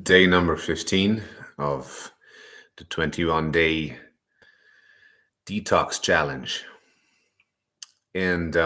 Day number 15 of the 21-day detox challenge. And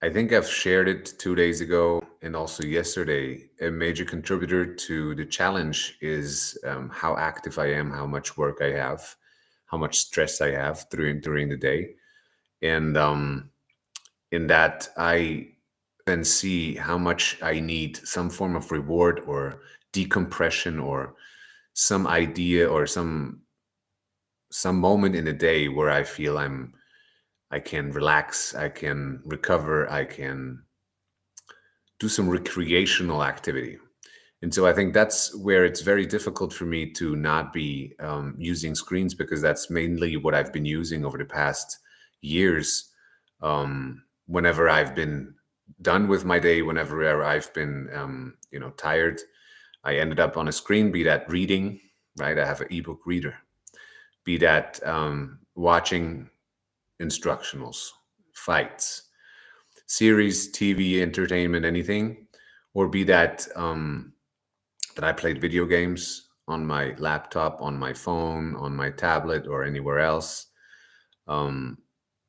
I think I've shared it 2 days ago and also yesterday. A major contributor to the challenge is how active I am, how much work I have, how much stress I have during the day. And in that, I then see how much I need some form of reward or decompression or some idea or some moment in the day where I feel I can relax, I can recover, I can do some recreational activity. And so I think that's where it's very difficult for me to not be using screens, because that's mainly what I've been using over the past years. Whenever I've been done with my day, whenever I've been tired, I ended up on a screen, be that reading, right? I have an ebook reader, be that watching instructionals, fights, series, TV, entertainment, anything, or be that that I played video games on my laptop, on my phone, on my tablet, or anywhere else. Um,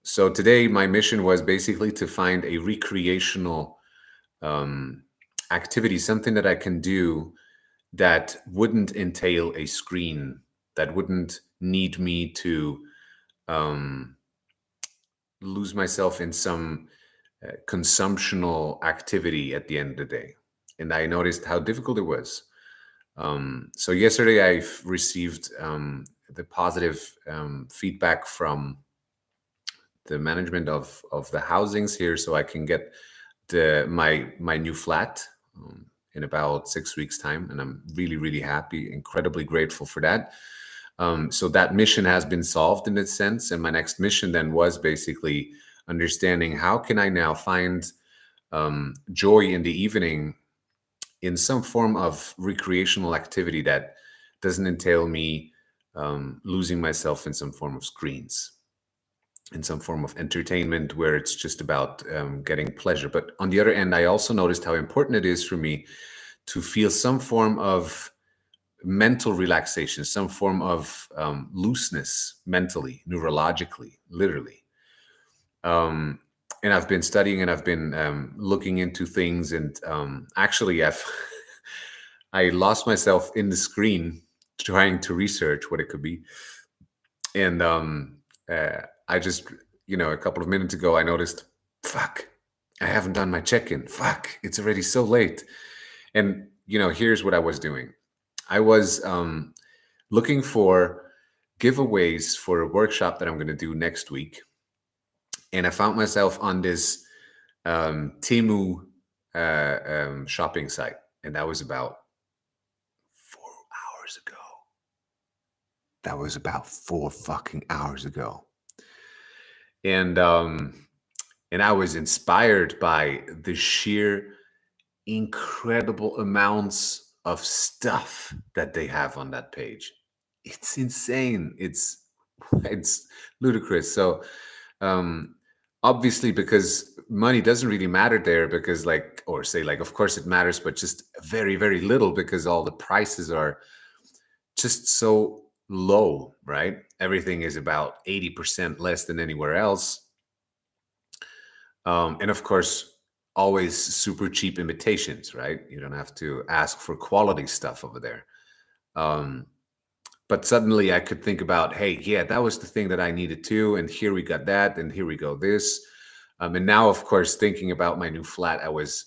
so today, my mission was basically to find a recreational um, activity, something that I can do that wouldn't entail a screen, that wouldn't need me to um, lose myself in some consumptional activity at the end of the day. And I noticed how difficult it was. So yesterday I've received the positive feedback from the management of the housings here, so I can get my new flat in about 6 weeks time, and I'm really happy, incredibly grateful for that. So that mission has been solved in its sense, and my next mission then was basically understanding how can I now find joy in the evening in some form of recreational activity that doesn't entail me losing myself in some form of screens, in some form of entertainment where it's just about getting pleasure. But on the other end, I also noticed how important it is for me to feel some form of mental relaxation, some form of looseness mentally, neurologically, literally. Um, and I've been studying and I've been looking into things, and actually, I've I lost myself in the screen trying to research what it could be. And I just, a couple of minutes ago, I noticed, fuck, I haven't done my check-in. Fuck, it's already so late. And here's what I was doing. I was looking for giveaways for a workshop that I'm going to do next week, and I found myself on this Temu shopping site, and that was about 4 hours ago. That was about 4 fucking hours ago, and I was inspired by the sheer incredible amounts of stuff that they have on that page. It's insane. It's ludicrous. So um obviously, because money doesn't really matter there, because like, or say like, of course it matters, but just very little, because all the prices are just so low, right? Everything is about 80% less than anywhere else. And of course, always super cheap imitations, right? You don't have to ask for quality stuff over there. Um, but suddenly I could think about, hey, yeah, that was the thing that I needed too. And here we got that. And here we go, this. And now, of course, thinking about my new flat, I was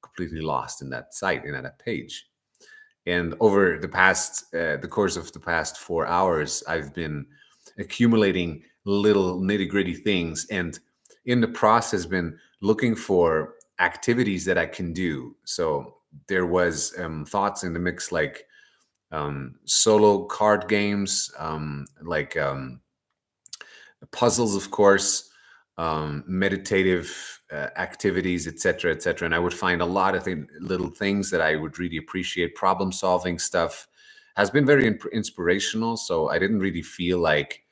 completely lost in that site and at that page. And over the course of the past 4 hours, I've been accumulating little nitty gritty things, and in the process, been looking for activities that I can do. So there was thoughts in the mix, like solo card games, like puzzles, of course, meditative activities, etc., etc. And I would find a lot of little things that I would really appreciate. Problem solving stuff has been very inspirational. So I didn't really feel like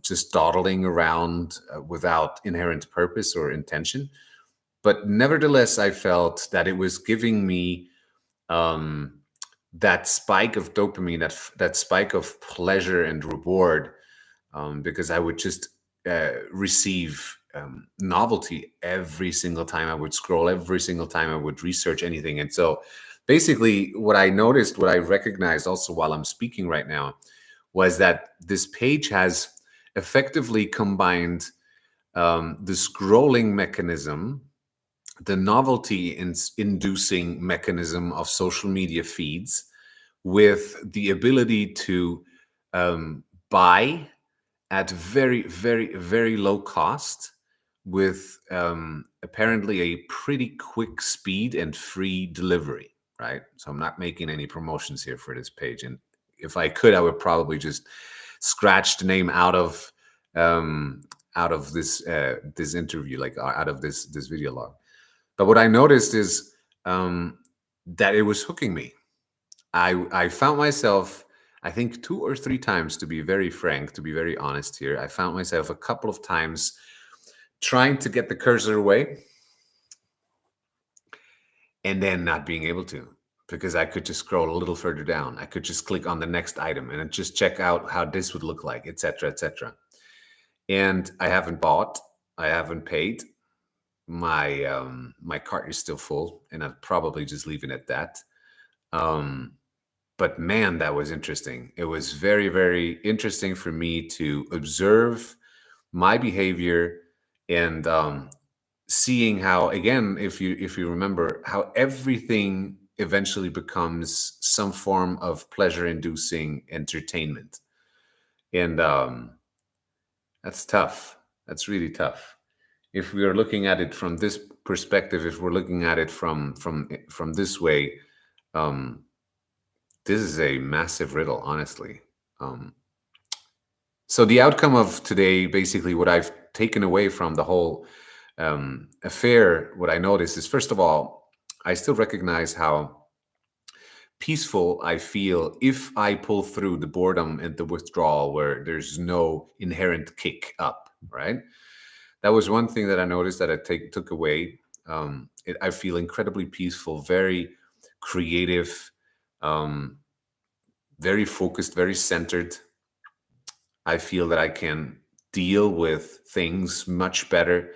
just dawdling around without inherent purpose or intention. But nevertheless, I felt that it was giving me um, that spike of dopamine, that spike of pleasure and reward, because I would just receive novelty every single time I would scroll, every single time I would research anything. And so basically, what I noticed, what I recognized also while I'm speaking right now, was that this page has effectively combined the scrolling mechanism, the novelty inducing mechanism of social media feeds, with the ability to buy at very, very, very low cost, with apparently a pretty quick speed and free delivery, right? So I'm not making any promotions here for this page. And if I could, I would probably just scratch the name um, out of this interview, like out of this video log. But what I noticed is that it was hooking me. I found myself, I think 2 or 3 times, to be very frank, to be very honest here, I found myself a couple of times trying to get the cursor away and then not being able to, because I could just scroll a little further down. I could just click on the next item and just check out how this would look like, etc., etc. And I haven't bought, I haven't paid. My cart is still full, and I'd probably just leave it at that. But man, that was interesting. It was very, very interesting for me to observe my behavior, and seeing how, again, if you remember, how everything eventually becomes some form of pleasure-inducing entertainment, and that's tough. That's really tough. If we are looking at it from this perspective, if we're looking at it from this way, um, this is a massive riddle, honestly. Um, so the outcome of today, basically, what I've taken away from the whole affair, what I noticed is, first of all, I still recognize how peaceful I feel if I pull through the boredom and the withdrawal where there's no inherent kick up, right? That was one thing that I noticed that took away. I feel incredibly peaceful, very creative, um, very focused, very centered. I feel that I can deal with things much better.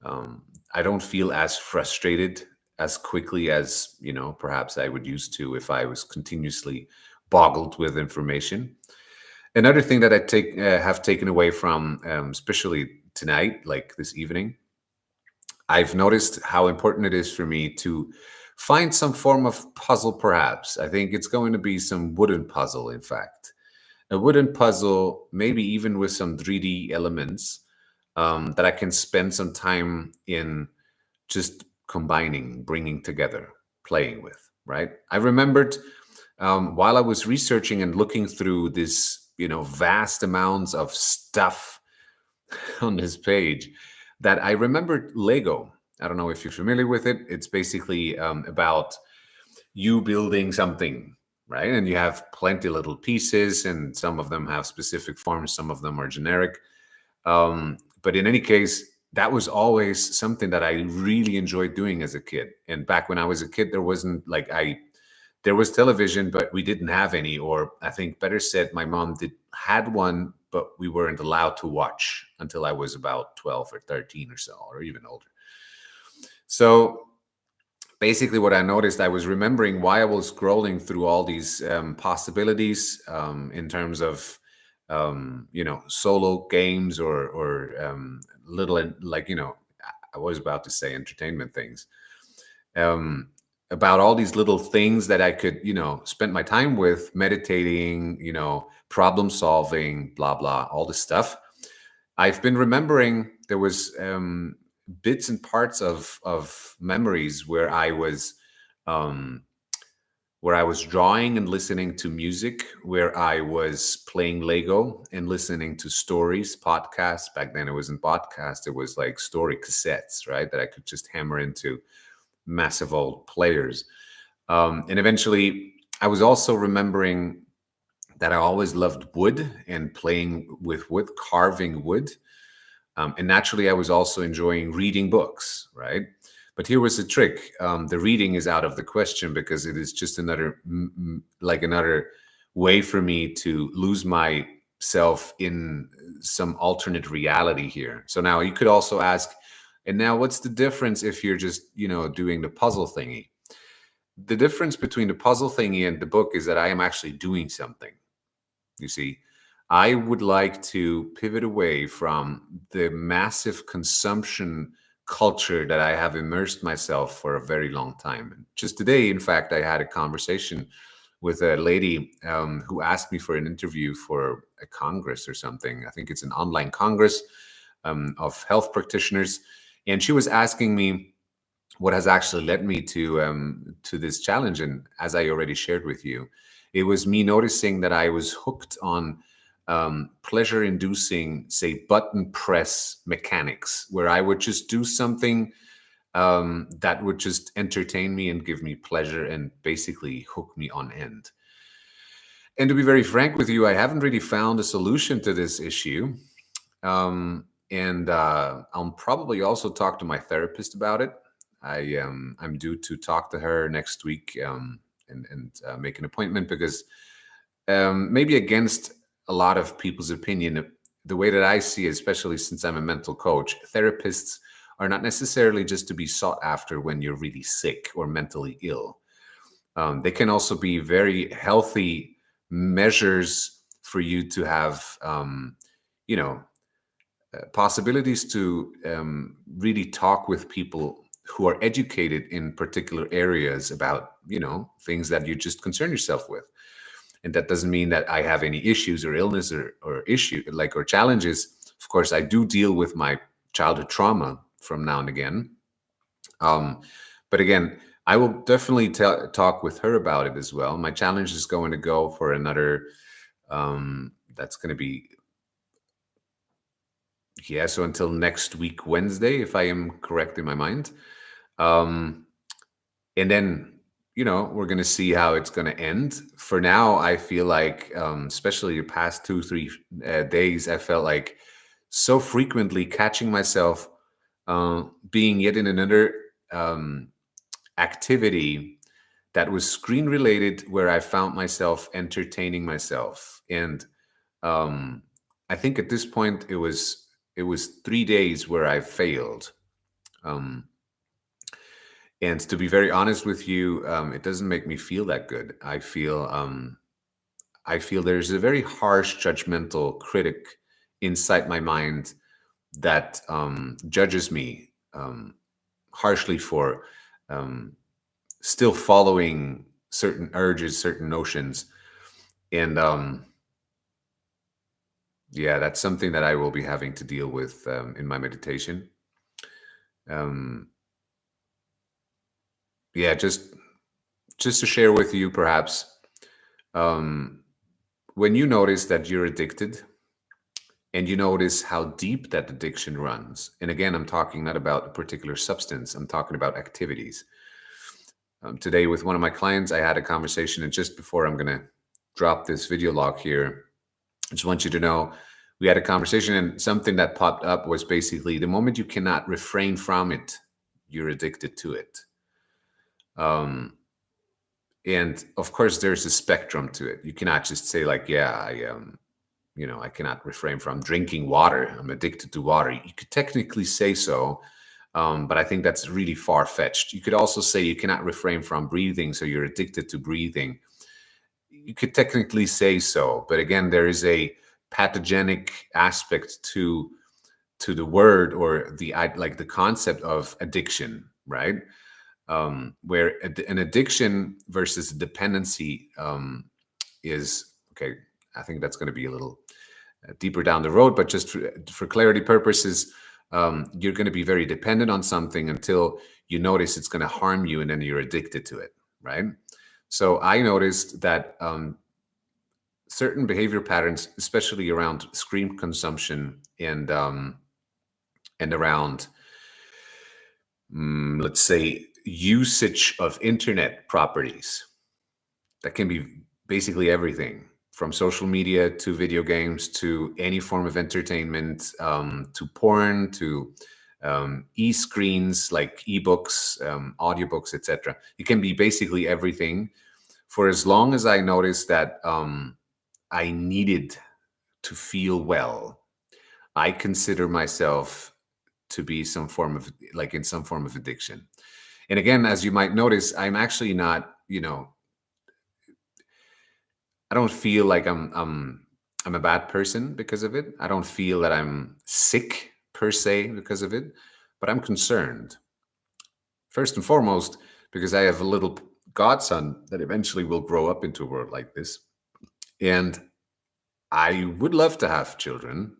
I don't feel as frustrated as quickly as, perhaps I would used to if I was continuously boggled with information. Another thing that have taken away from, especially tonight, like this evening, I've noticed how important it is for me to find some form of puzzle, perhaps. I think it's going to be some wooden puzzle, in fact. A wooden puzzle, maybe even with some 3D elements, that I can spend some time in just combining, bringing together, playing with, right? I remembered while I was researching and looking through this, vast amounts of stuff on this page, that I remembered Lego. I don't know if you're familiar with it. It's basically about you building something, right? And you have plenty little pieces, and some of them have specific forms, some of them are generic. But in any case, that was always something that I really enjoyed doing as a kid. And back when I was a kid, there wasn't like there was television, but we didn't have any, or I think better said, my mom had one, but we weren't allowed to watch until I was about 12 or 13 or so, or even older. So basically what I noticed, I was remembering why I was scrolling through all these possibilities, in terms of, solo games, or little, like, I was about to say entertainment things, um, about all these little things that I could, spend my time with, meditating, problem solving, blah, blah, all this stuff. I've been remembering there was bits and parts of memories um, where I was drawing and listening to music, where I was playing Lego and listening to stories, podcasts. Back then it wasn't podcast, it was like story cassettes, right? That I could just hammer into massive old players. And eventually I was also remembering that I always loved wood and playing with wood, carving wood. And naturally, I was also enjoying reading books, right? But here was the trick: the reading is out of the question because it is just another like another way for me to lose myself in some alternate reality here. So now you could also ask, and now what's the difference if you're just doing the puzzle thingy? The difference between the puzzle thingy and the book is that I am actually doing something. You see, I would like to pivot away from the massive consumption culture that I have immersed myself for a very long time. And just today, in fact, I had a conversation with a lady who asked me for an interview for a congress or something. I think it's an online congress of health practitioners. And she was asking me what has actually led me to this challenge. And as I already shared with you, it was me noticing that I was hooked on pleasure inducing, say, button press mechanics, where I would just do something that would just entertain me and give me pleasure and basically hook me on end. And to be very frank with you, I haven't really found a solution to this issue. And I'll probably also talk to my therapist about it. I'm due to talk to her next week, and make an appointment because maybe against a lot of people's opinion, the way that I see it, especially since I'm a mental coach, therapists are not necessarily just to be sought after when you're really sick or mentally ill. They can also be very healthy measures for you to have, you know, possibilities to really talk with people who are educated in particular areas about, things that you just concern yourself with. And that doesn't mean that I have any issues or illness or issue like or challenges. Of course, I do deal with my childhood trauma from now and again. Um, but again, I will definitely talk with her about it as well. My challenge is going to go for another. That's going to be, yeah, so until next week Wednesday, if I am correct in my mind. Um, and then we're going to see how it's going to end. For now, I feel like, especially the past 2 3 days, I felt like so frequently catching myself being yet in another um, activity that was screen related, where I found myself entertaining myself. And um, I think at this point it was 3 days where I failed. um, and to be very honest with you, it doesn't make me feel that good. I feel there's a very harsh judgmental critic inside my mind that judges me harshly for um, still following certain urges, certain notions. And yeah, that's something that I will be having to deal with in my meditation. Um, yeah, just to share with you, perhaps, um, when you notice that you're addicted and you notice how deep that addiction runs. And again, I'm talking not about a particular substance, I'm talking about activities. Today, with one of my clients, I had a conversation, and just before I'm going to drop this video log here, I just want you to know we had a conversation, and something that popped up was basically the moment you cannot refrain from it, you're addicted to it. Um, and of course, there's a spectrum to it. You cannot just say, like, yeah, I cannot refrain from drinking water. I'm addicted to water. You could technically say so, but I think that's really far fetched. You could also say you cannot refrain from breathing, so you're addicted to breathing. You could technically say so, but again, there is a pathogenic aspect to the word, or like the concept of addiction, right? Where an addiction versus dependency is okay. I think that's going to be a little deeper down the road, but just for clarity purposes, you're going to be very dependent on something until you notice it's going to harm you, and then you're addicted to it, right? So I noticed that certain behavior patterns, especially around screen consumption and around, let's say, usage of internet properties, that can be basically everything from social media to video games to any form of entertainment, to porn, to e-screens like ebooks, audiobooks, etc. It can be basically everything. For as long as I noticed that I needed to feel well, I consider myself to be some form of like in some form of addiction. And again, as you might notice, I'm actually not, I don't feel like I'm a bad person because of it. I don't feel that I'm sick per se because of it, but I'm concerned. First and foremost, because I have a little godson that eventually will grow up into a world like this. And I would love to have children.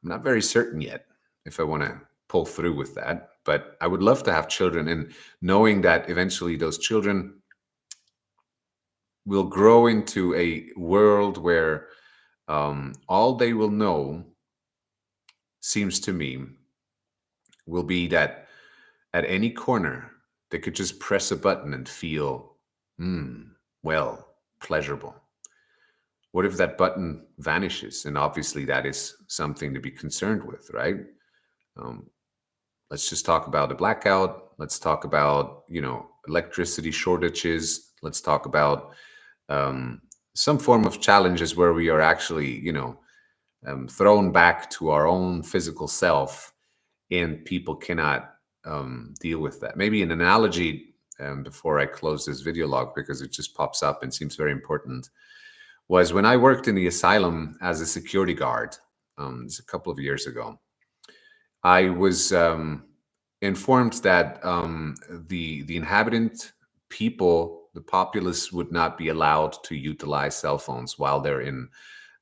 I'm not very certain yet if I want to pull through with that, but I would love to have children, and knowing that eventually those children will grow into a world where all they will know, seems to me, will be that at any corner they could just press a button and feel, well, pleasurable. What if that button vanishes? And obviously, that is something to be concerned with, right? Um, let's just talk about a blackout. Let's talk about, electricity shortages. Let's talk about um, some form of challenges where we are actually, thrown back to our own physical self, and people cannot deal with that. Maybe an analogy before I close this video log, because it just pops up and seems very important, was when I worked in the asylum as a security guard. It's a couple of years ago. I was informed that the inhabitant people, the populace, would not be allowed to utilize cell phones while they're in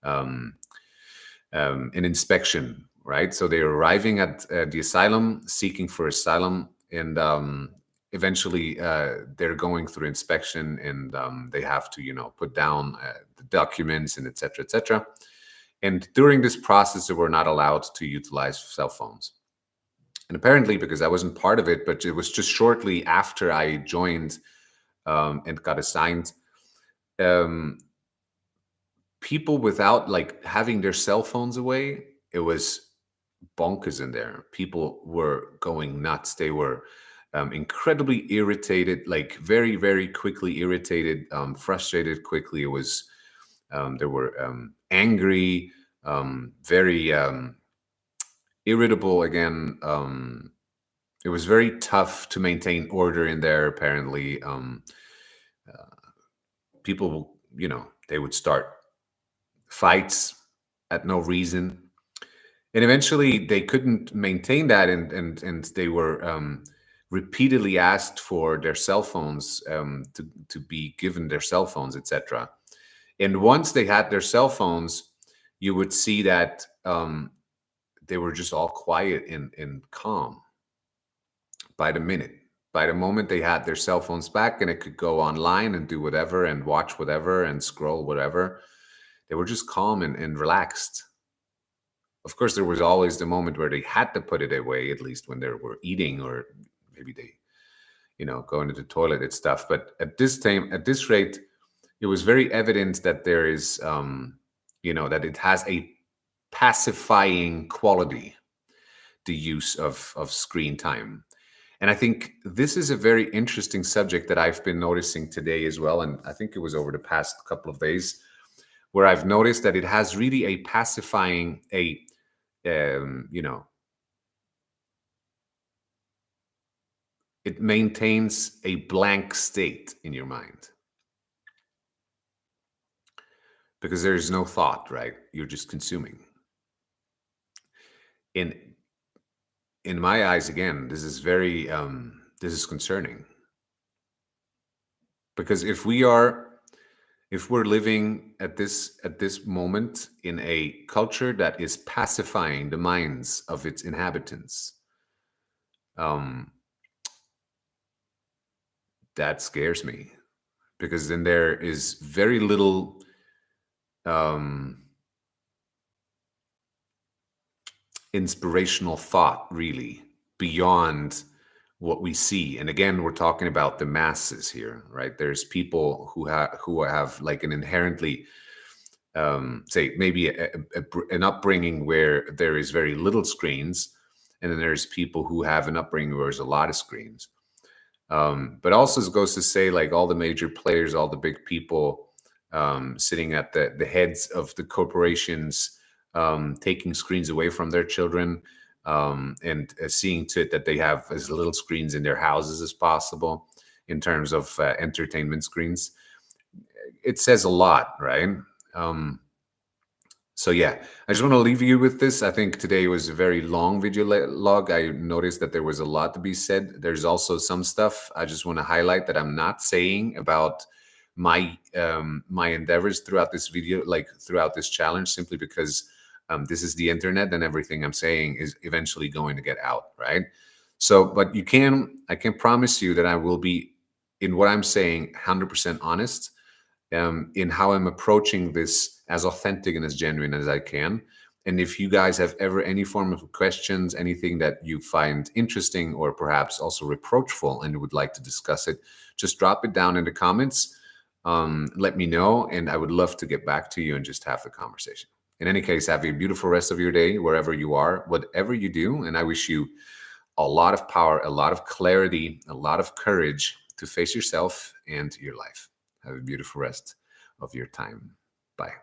um, an inspection, right? So they're arriving at the asylum, seeking for asylum, and eventually they're going through inspection, and they have to, put down the documents and et cetera, et cetera. And during this process, they were not allowed to utilize cell phones. And apparently, because I wasn't part of it, but it was just shortly after I joined and got assigned, um, people without like having their cell phones away, it was bonkers in there. People were going nuts. They were incredibly irritated, like very, very quickly irritated, frustrated quickly. It was, they were angry, very irritable again. It was very tough to maintain order in there, apparently. People, they would start fights at no reason. And eventually they couldn't maintain that, and they were repeatedly asked for their cell phones, to be given their cell phones, etc. And once they had their cell phones, you would see that they were just all quiet and calm by the minute. By the moment they had their cell phones back and it could go online and do whatever and watch whatever and scroll whatever, they were just calm and relaxed. Of course, there was always the moment where they had to put it away, at least when they were eating, or maybe they, go into the toilet and stuff. But at this time, at this rate, it was very evident that there is, that it has a pacifying quality, the use of screen time. And I think this is a very interesting subject that I've been noticing today as well. And I think it was over the past couple of days where I've noticed that it has really a pacifying, it maintains a blank state in your mind because there's no thought, right? You're just consuming. In my eyes, again, this is very, this is concerning, because if we're living at this moment in a culture that is pacifying the minds of its inhabitants, that scares me, because then there is very little inspirational thought really beyond what we see. And again, we're talking about the masses here, right? There's people who have like an inherently say maybe an upbringing where there is very little screens, And then there's people who have an upbringing where there's a lot of screens. But also it goes to say, like, all the major players, all the big people sitting at the heads of the corporations, taking screens away from their children, and seeing to it that they have as little screens in their houses as possible in terms of entertainment screens. It says a lot, right? Um, so yeah, I just want to leave you with this. I think today was a very long video log. I noticed that there was a lot to be said. There's also some stuff I just want to highlight that I'm not saying about my endeavors throughout this video, like throughout this challenge, simply because this is the internet and everything I'm saying is eventually going to get out, right? So, but I can promise you that I will be, in what I'm saying, 100% honest in how I'm approaching this, as authentic and as genuine as I can. And if you guys have ever any form of questions, anything that you find interesting or perhaps also reproachful and would like to discuss it, just drop it down in the comments. Let me know, and I would love to get back to you and just have the conversation. In any case, have a beautiful rest of your day, wherever you are, whatever you do. And I wish you a lot of power, a lot of clarity, a lot of courage to face yourself and your life. Have a beautiful rest of your time. Bye.